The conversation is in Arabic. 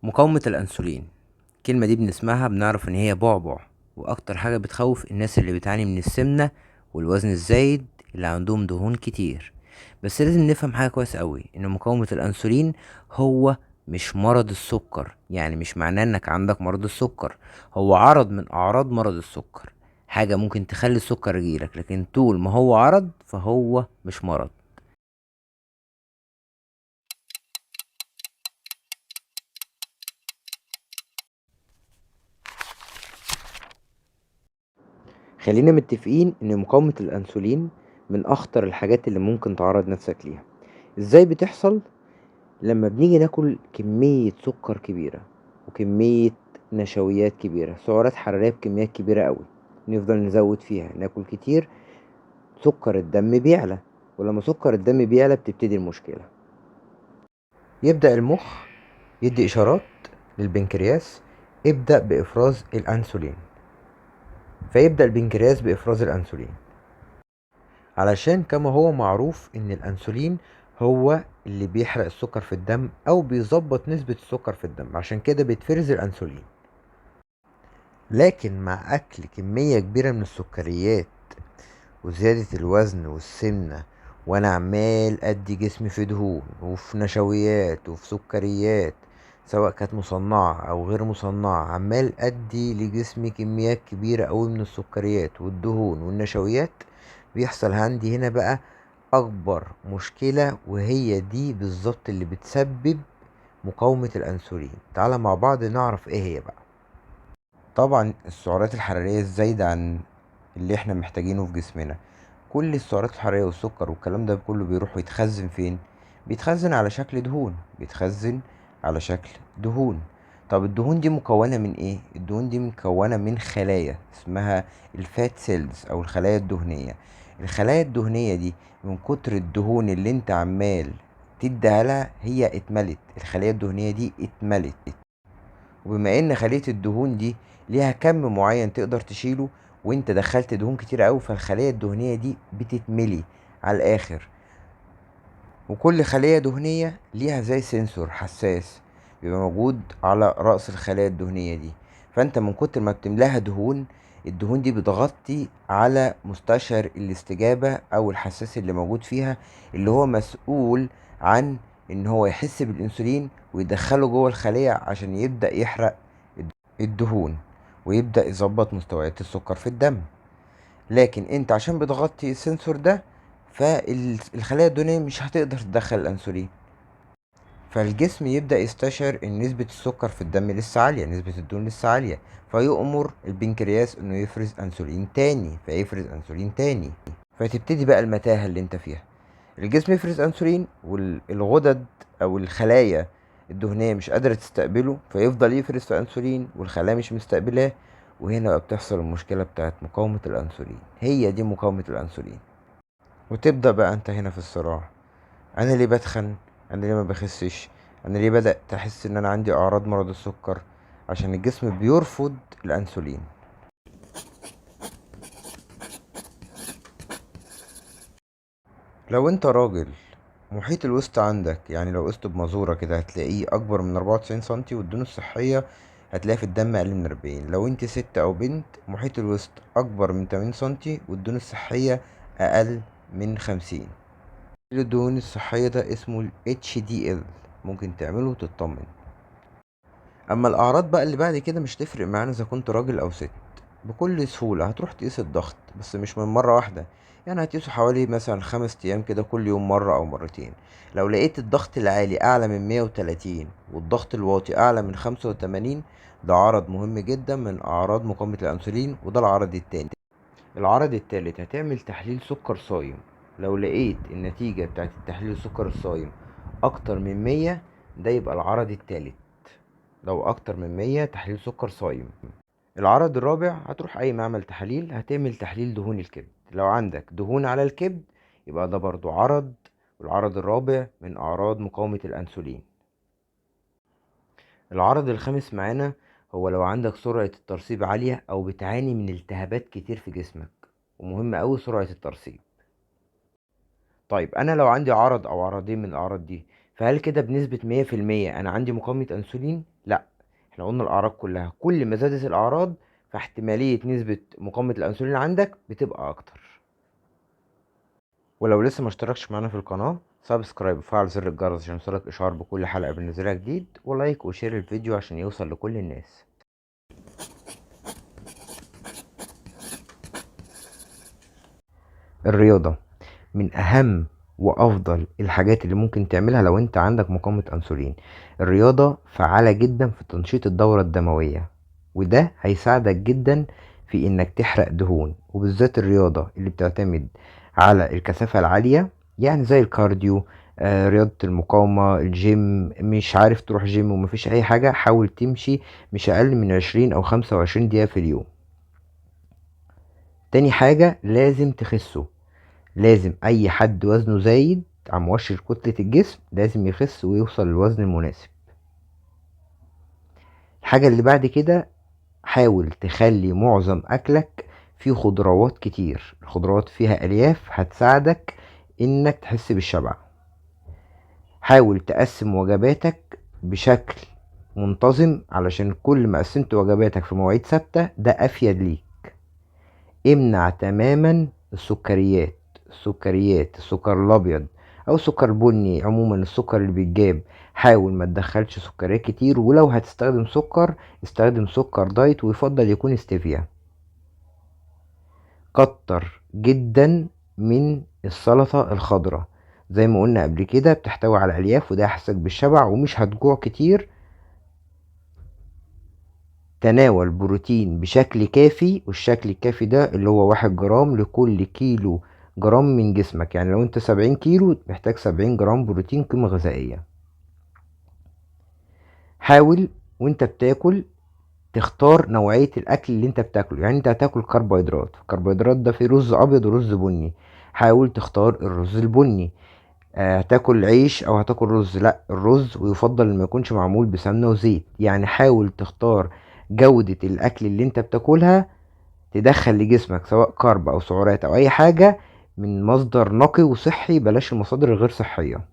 مقاومة الأنسولين. الكلمة دي بنسمعها بنعرف إن هي بعبع، وأكتر حاجة بتخوف الناس اللي بتعاني من السمنة والوزن الزايد اللي عندهم دهون كتير. بس لازم نفهم حاجة كويس قوي، إن مقاومة الأنسولين هو مش مرض السكر. يعني مش معناه إنك عندك مرض السكر، هو عرض من أعراض مرض السكر. حاجة ممكن تخلي السكر يجيلك، لكن طول ما هو عرض فهو مش مرض. خلينا متفقين ان مقاومة الانسولين من اخطر الحاجات اللي ممكن تعرض نفسك ليها. ازاي بتحصل؟ لما بنيجي ناكل كمية سكر كبيرة وكمية نشويات كبيرة، سعرات حرارية بكميات كبيرة قوي، نفضل نزود فيها، ناكل كتير، سكر الدم بيعلى. ولما سكر الدم بيعلى بتبتدي المشكلة. يبدأ المخ يدي اشارات للبنكرياس: ابدأ بافراز الانسولين. فيبدأ البنكرياس بافراز الانسولين، علشان كما هو معروف ان الانسولين هو اللي بيحرق السكر في الدم او بيظبط نسبة السكر في الدم، عشان كده بيتفرز الانسولين. لكن مع اكل كمية كبيرة من السكريات وزيادة الوزن والسمنة، وانا عمال ادي جسمي في دهون وفي نشويات وفي سكريات، سواء كانت مصنعة او غير مصنعة، عمال ادي لجسمي كميات كبيرة قوي من السكريات والدهون والنشويات، بيحصل عندي هنا بقى اكبر مشكلة، وهي دي بالظبط اللي بتسبب مقاومة الانسولين. تعالى مع بعض نعرف ايه هي بقى. طبعا السعرات الحرارية الزايدة عن اللي احنا محتاجينه في جسمنا، كل السعرات الحرارية والسكر والكلام ده كله بيروح يتخزن فين؟ بيتخزن على شكل دهون، بيتخزن على شكل دهون. طب الدهون دي مكونة من ايه؟ الدهون دي مكونة من خلايا اسمها الفات سيلز او الخلايا الدهنية. الخلايا الدهنية دي من كتر الدهون اللي انت عمال تديها لها، هي اتملت، الخلايا الدهنية دي اتملت. وبما ان خلية الدهون دي ليها كم معين تقدر تشيله، وانت دخلت دهون كتير قوي، فالخلية الدهنية دي بتتملي على الاخر. وكل خلية دهنية ليها زي سنسور حساس بيبقى موجود على رأس الخلايا الدهنية دي. فانت من كتر ما بتملاها دهون، الدهون دي بتغطي على مستشعر الاستجابة او الحساس اللي موجود فيها، اللي هو مسؤول عن ان هو يحس بالانسولين ويدخله جوه الخلية عشان يبدأ يحرق الدهون ويبدأ يظبط مستويات السكر في الدم. لكن انت عشان بتغطي السنسور ده، فالخلايا الدهنية مش هتقدر تدخل الانسولين، فالجسم يبدأ يستشعر ان نسبة السكر في الدم لسه عالية، نسبة الدهون لسه عالية، فيؤمر البنكرياس انه يفرز انسولين تاني، فيفرز انسولين تاني. فتبتدي بقى المتاهة اللي انت فيها. الجسم يفرز انسولين والغدد او الخلايا الدهنية مش قادرة تستقبله، فيفضل يفرز في انسولين والخلايا مش مستقبلاه. وهنا بقى بتحصل المشكلة بتاعت مقاومة الانسولين، هي دي مقاومة الانسولين. وتبدأ بقى انت هنا في الصراع: انا ليه بتخن؟ انا ليه ما بخسش؟ انا ليه بدأت احس ان انا عندي اعراض مرض السكر؟ عشان الجسم بيرفض الانسولين. لو انت راجل، محيط الوسط عندك، يعني لو قسته بمزورة كده هتلاقيه اكبر من 94 سنتي، والدهون الصحية هتلاقيها في الدم اقل من 40. لو انت ست او بنت، محيط الوسط اكبر من 80 سنتي والدهون الصحية اقل من 50. الدهون الصحية ده اسمه ال HDL، ممكن تعمله وتطمن. اما الاعراض بقى اللي بعد كده مش تفرق معانا اذا كنت راجل او ست. بكل سهولة هتروح تقيس الضغط، بس مش من مرة واحدة، يعني هتقيسه حوالي مثلا 5 ايام كده، كل يوم مرة او مرتين. لو لقيت الضغط العالي اعلى من 130 والضغط الواطي اعلى من 85، ده عرض مهم جدا من اعراض مقاومة الانسولين، وده العرض التاني. العرض التالت هتعمل تحليل سكر صايم. لو لقيت النتيجة بتاعت التحليل السكر الصايم اكتر من 100، ده يبقى العرض التالت. لو اكتر من 100 تحليل سكر صايم. العرض الرابع هتروح اي معمل تحاليل، هتعمل تحليل دهون الكبد. لو عندك دهون على الكبد يبقى ده برضو عرض، والعرض الرابع من اعراض مقاومة الانسولين. العرض الخامس معانا هو لو عندك سرعة الترسيب عالية او بتعاني من التهابات كتير في جسمك، ومهم اوي سرعة الترسيب. طيب انا لو عندي عرض او عرضين من الاعراض دي، فهل كده بنسبة 100% انا عندي مقاومة انسولين؟ لا، احنا قلنا الاعراض كلها، كل ما زادت الاعراض فاحتمالية نسبة مقاومة الانسولين عندك بتبقى اكتر. ولو لسه ما اشتركش معانا في القناة، سبسكرايب وفعل زر الجرس عشان يوصلك اشعار بكل حلقة بننزلها جديد، ولايك وشير الفيديو عشان يوصل لكل الناس. الرياضة من اهم وافضل الحاجات اللي ممكن تعملها لو انت عندك مقاومة انسولين. الرياضة فعالة جدا في تنشيط الدورة الدموية، وده هيساعدك جدا في انك تحرق دهون، وبالذات الرياضة اللي بتعتمد على الكثافة العالية، يعني زي الكارديو، رياضة المقاومة، الجيم. مش عارف تروح جيم ومفيش اي حاجة، حاول تمشي مش اقل من 20 او 25 دقيقة في اليوم. تاني حاجة لازم تخسه، لازم اي حد وزنه زايد عن مؤشر كتلة الجسم لازم يخس ويوصل للوزن المناسب. الحاجة اللي بعد كده، حاول تخلي معظم اكلك فيه خضروات كتير. الخضروات فيها الياف هتساعدك انك تحس بالشبع. حاول تقسم وجباتك بشكل منتظم، علشان كل ما قسمت وجباتك في مواعيد ثابتة ده افيد ليك. امنع تماما السكريات، السكر الابيض او السكر البني، عموما السكر اللي بيتجاب. حاول ما تدخلش سكريات كتير، ولو هتستخدم سكر استخدم سكر دايت، ويفضل يكون ستيفيا. كتر جدا من السلطة الخضراء، زي ما قلنا قبل كده بتحتوي على الياف وده هيحسسك بالشبع ومش هتجوع كتير. تناول بروتين بشكل كافي، والشكل الكافي ده اللي هو 1 جرام لكل كيلو جرام من جسمك. يعني لو انت 70 كيلو محتاج 70 جرام بروتين قيمة غذائية. حاول وانت بتاكل تختار نوعية الاكل اللي انت بتاكله. يعني انت هتاكل كربوهيدرات، الكربوهيدرات ده فيه رز ابيض ورز بني، حاول تختار الرز البني. هتاكل عيش او هتاكل رز، لا الرز ويفضل ما يكونش معمول بسمنة وزيت. يعني حاول تختار جودة الاكل اللي انت بتاكلها تدخل لجسمك سواء كارب او سعرات او اي حاجة من مصدر نقي وصحي، بلاش المصادر الغير صحية.